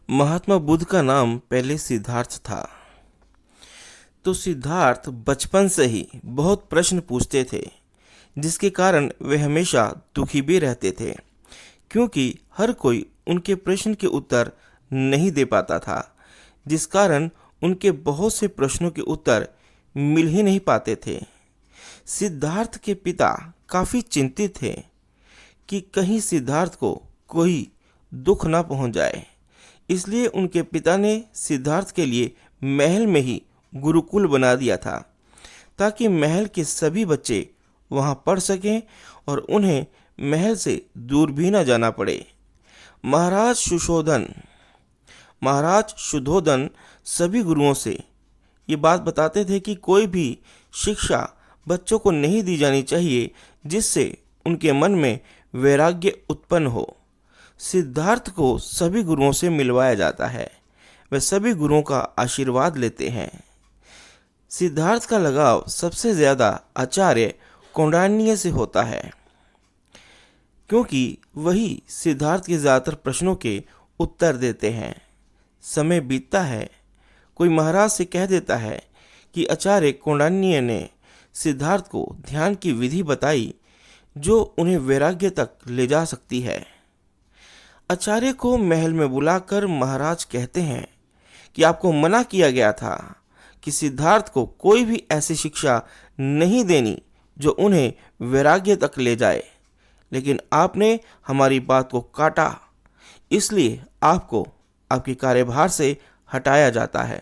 महात्मा बुद्ध का नाम पहले सिद्धार्थ था। तो सिद्धार्थ बचपन से ही बहुत प्रश्न पूछते थे, जिसके कारण वे हमेशा दुखी भी रहते थे, क्योंकि हर कोई उनके प्रश्न के उत्तर नहीं दे पाता था, जिस कारण उनके बहुत से प्रश्नों के उत्तर मिल ही नहीं पाते थे। सिद्धार्थ के पिता काफ़ी चिंतित थे कि कहीं सिद्धार्थ को कोई दुख ना पहुंच जाए। इसलिए उनके पिता ने सिद्धार्थ के लिए महल में ही गुरुकुल बना दिया था, ताकि महल के सभी बच्चे वहां पढ़ सकें और उन्हें महल से दूर भी न जाना पड़े। महाराज शुद्धोधन सभी गुरुओं से ये बात बताते थे कि कोई भी शिक्षा बच्चों को नहीं दी जानी चाहिए जिससे उनके मन में वैराग्य उत्पन्न हो। सिद्धार्थ को सभी गुरुओं से मिलवाया जाता है। वे सभी गुरुओं का आशीर्वाद लेते हैं। सिद्धार्थ का लगाव सबसे ज़्यादा आचार्य कौंडिन्य से होता है, क्योंकि वही सिद्धार्थ के ज़्यादातर प्रश्नों के उत्तर देते हैं। समय बीतता है, कोई महाराज से कह देता है कि आचार्य कौंडिन्य ने सिद्धार्थ को ध्यान की विधि बताई जो उन्हें वैराग्य तक ले जा सकती है। आचार्य को महल में बुलाकर महाराज कहते हैं कि आपको मना किया गया था कि सिद्धार्थ को कोई भी ऐसी शिक्षा नहीं देनी जो उन्हें वैराग्य तक ले जाए, लेकिन आपने हमारी बात को काटा, इसलिए आपको आपके कार्यभार से हटाया जाता है।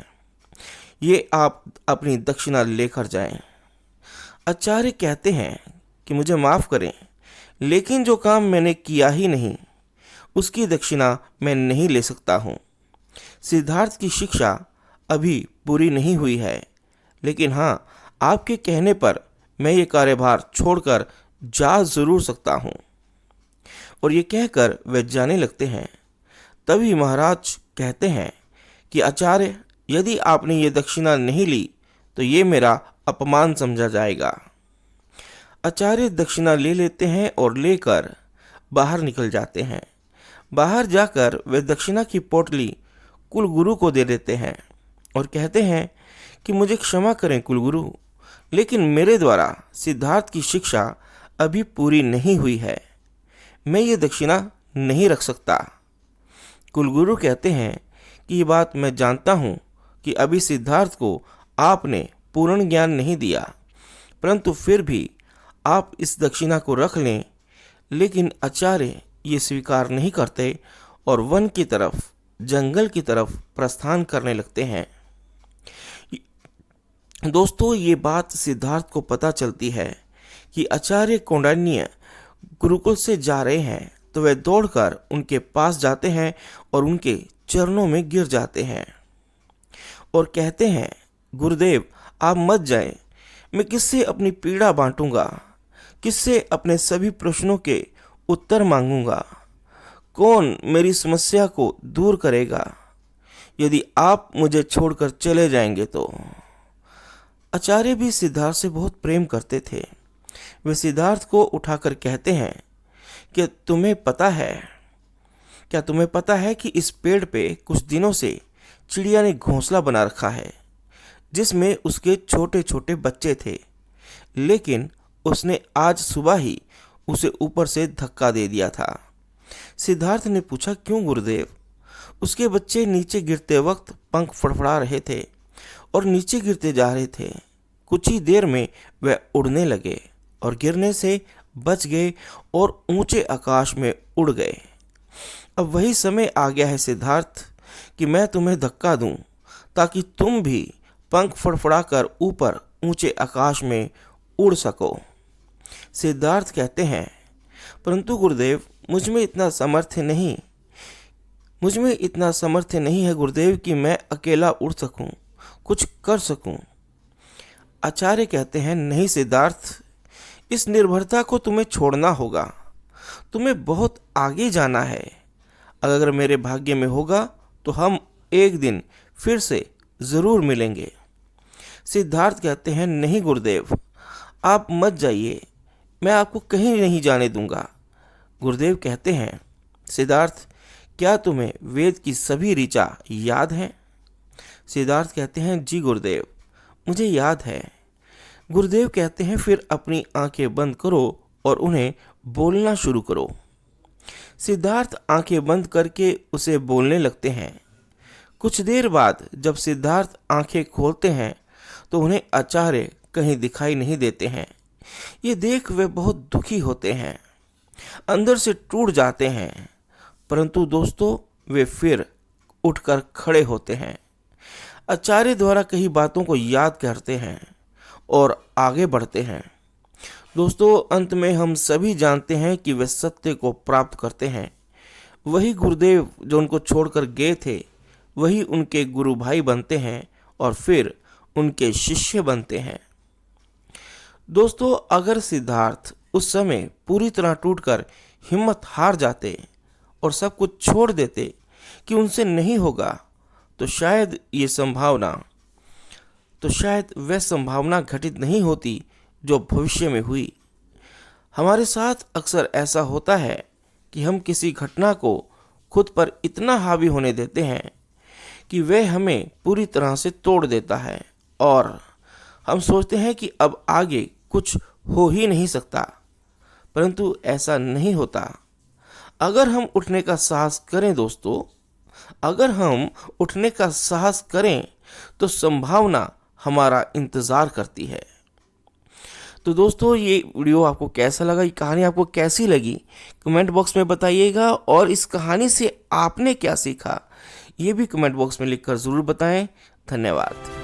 ये आप अपनी दक्षिणा लेकर जाएं। आचार्य कहते हैं कि मुझे माफ़ करें, लेकिन जो काम मैंने किया ही नहीं उसकी दक्षिणा मैं नहीं ले सकता हूँ। सिद्धार्थ की शिक्षा अभी पूरी नहीं हुई है, लेकिन हाँ, आपके कहने पर मैं ये कार्यभार छोड़कर जा ज़रूर सकता हूँ। और ये कहकर वे जाने लगते हैं। तभी महाराज कहते हैं कि आचार्य, यदि आपने ये दक्षिणा नहीं ली तो ये मेरा अपमान समझा जाएगा। आचार्य दक्षिणा ले लेते हैं और लेकर बाहर निकल जाते हैं। बाहर जाकर वे दक्षिणा की पोटली कुलगुरु को दे देते हैं और कहते हैं कि मुझे क्षमा करें कुलगुरु, लेकिन मेरे द्वारा सिद्धार्थ की शिक्षा अभी पूरी नहीं हुई है, मैं ये दक्षिणा नहीं रख सकता। कुलगुरु कहते हैं कि ये बात मैं जानता हूँ कि अभी सिद्धार्थ को आपने पूर्ण ज्ञान नहीं दिया, परंतु फिर भी आप इस दक्षिणा को रख लें। लेकिन आचार्य ये स्वीकार नहीं करते और वन की तरफ, जंगल की तरफ प्रस्थान करने लगते हैं। दोस्तों, ये बात सिद्धार्थ को पता चलती है कि आचार्य कौंडिन्य गुरुकुल से जा रहे हैं, तो वे दौड़कर उनके पास जाते हैं और उनके चरणों में गिर जाते हैं और कहते हैं, गुरुदेव आप मत जाएं, मैं किससे अपनी पीड़ा बांटूंगा, किससे अपने सभी प्रश्नों के उत्तर मांगूंगा, कौन मेरी समस्या को दूर करेगा यदि आप मुझे छोड़कर चले जाएंगे तो। आचार्य भी सिद्धार्थ से बहुत प्रेम करते थे। वे सिद्धार्थ को उठाकर कहते हैं कि क्या तुम्हें पता है कि इस पेड़ पे कुछ दिनों से चिड़िया ने घोंसला बना रखा है, जिसमें उसके छोटे छोटे बच्चे थे, लेकिन उसने आज सुबह ही उसे ऊपर से धक्का दे दिया था। सिद्धार्थ ने पूछा, क्यों गुरुदेव? उसके बच्चे नीचे गिरते वक्त पंख फड़फड़ा रहे थे और नीचे गिरते जा रहे थे। कुछ ही देर में वह उड़ने लगे और गिरने से बच गए और ऊंचे आकाश में उड़ गए। अब वही समय आ गया है सिद्धार्थ कि मैं तुम्हें धक्का दूं, ताकि तुम भी पंख फड़फड़ाकर ऊपर ऊंचे आकाश में उड़ सको। सिद्धार्थ कहते हैं, परंतु गुरुदेव, मुझ में इतना सामर्थ्य नहीं है गुरुदेव कि मैं अकेला उड़ सकूं, कुछ कर सकूं। आचार्य कहते हैं, नहीं सिद्धार्थ, इस निर्भरता को तुम्हें छोड़ना होगा। तुम्हें बहुत आगे जाना है। अगर मेरे भाग्य में होगा तो हम एक दिन फिर से ज़रूर मिलेंगे। सिद्धार्थ कहते हैं, नहीं गुरुदेव, आप मत जाइए, मैं आपको कहीं नहीं जाने दूंगा। गुरुदेव कहते हैं, सिद्धार्थ, क्या तुम्हें वेद की सभी ऋचा याद हैं? सिद्धार्थ कहते हैं, जी गुरुदेव, मुझे याद है। गुरुदेव कहते हैं, फिर अपनी आंखें बंद करो और उन्हें बोलना शुरू करो। सिद्धार्थ आंखें बंद करके उसे बोलने लगते हैं। कुछ देर बाद जब सिद्धार्थ आंखें खोलते हैं तो उन्हें आचार्य कहीं दिखाई नहीं देते हैं। ये देख वे बहुत दुखी होते हैं, अंदर से टूट जाते हैं। परंतु दोस्तों, वे फिर उठकर खड़े होते हैं, आचार्य द्वारा कही बातों को याद करते हैं और आगे बढ़ते हैं। दोस्तों, अंत में हम सभी जानते हैं कि वे सत्य को प्राप्त करते हैं। वही गुरुदेव जो उनको छोड़कर गए थे, वही उनके गुरु भाई बनते हैं और फिर उनके शिष्य बनते हैं। दोस्तों, अगर सिद्धार्थ उस समय पूरी तरह टूटकर हिम्मत हार जाते और सब कुछ छोड़ देते कि उनसे नहीं होगा, तो शायद वह संभावना घटित नहीं होती जो भविष्य में हुई। हमारे साथ अक्सर ऐसा होता है कि हम किसी घटना को खुद पर इतना हावी होने देते हैं कि वह हमें पूरी तरह से तोड़ देता है और हम सोचते हैं कि अब आगे कुछ हो ही नहीं सकता। परंतु ऐसा नहीं होता। अगर हम उठने का साहस करें दोस्तों, अगर हम उठने का साहस करें तो संभावना हमारा इंतज़ार करती है। तो दोस्तों, ये वीडियो आपको कैसा लगा, ये कहानी आपको कैसी लगी, कमेंट बॉक्स में बताइएगा। और इस कहानी से आपने क्या सीखा, ये भी कमेंट बॉक्स में लिखकर ज़रूर बताएं। धन्यवाद।